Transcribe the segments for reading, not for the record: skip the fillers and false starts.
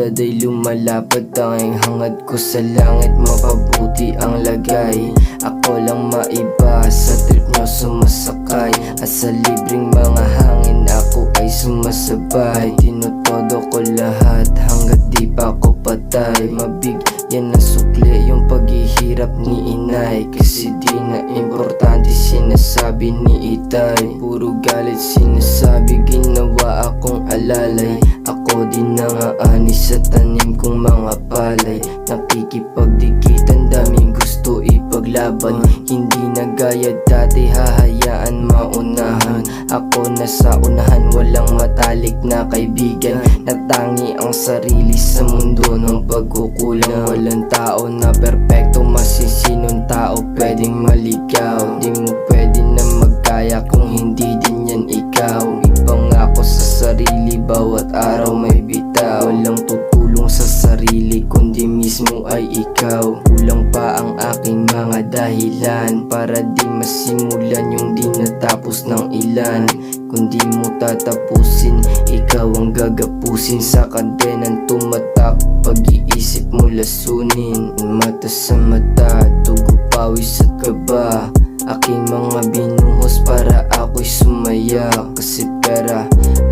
syudad ay lumalapad, tanging hangad ko sa langit, mapabuti ang lagay. Ako lang maiba, sa trip nyo sumasakay, at sa libreng mga hangin ako ay sumasabay. Tinutodo ko lahat hanggat di pa ako patay. Mabigyan ng sukli yung paghihirap ni inay, kasi di na importante sinasabi ni itay. Puro galit sinasabi, ginawa akong alalay. Ako din nangaani sa tanim kong mga palay. Nakikipagdikitan, daming gusto ipaglaban. Hindi na gaya dati, hahayaan maunahan. Ako nasa unahan, walang matalik na kaibigan. Natangi ang sarili sa mundo ng pagkukulang. Walang tao na perpekto, masisinong tao pwedeng maligaw. Di mo pwede na magkaya kung hindi din yan ikaw. Ipangako sa sarili, bawat araw may bitaw. Walang tutulong sa sarili kundi mismo ay ikaw. Kulang pa ang aking mga dahilan para di masimulan yung di natapos ng ilan. Kung di mo tatapusin, ikaw ang gagapusin. Sa kadenang tumatak, pag-iisip mo lasunin. Mata sa mata, tugo pawis at kaba. Aking mga binuhos para ako'y sumaya. Kasi pera,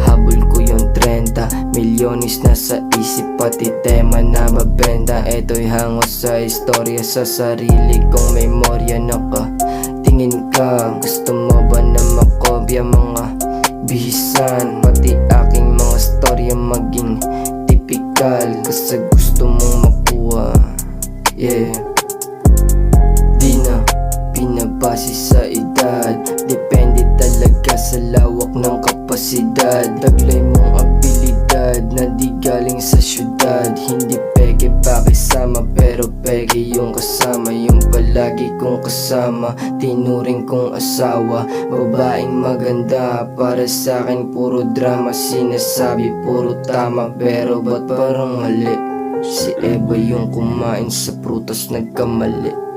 habol ko yung 30 milyones na sa isip, pati tema na mabenta. Eto'y hango sa istorya, sa sarili kong memorya. Nakatingin ka, gusto mo ba na makopya mga bihisan? Pati aking mga storya maging typical, kasi gusto mong makuha. Yeah, di na pinabase sa edad, depende talaga sa lawak ng kapasidad. Taglay mong abilidad na di galing sa syudad. Hindi peke pakisama, pero peke yung kasama. Yung palagi kong kasama, tinuring kong asawa. Babaeng maganda, para sa akin puro drama. Sinasabi puro tama, pero ba't parang mali? Si Eva yung kumain sa prutas, nagkamali.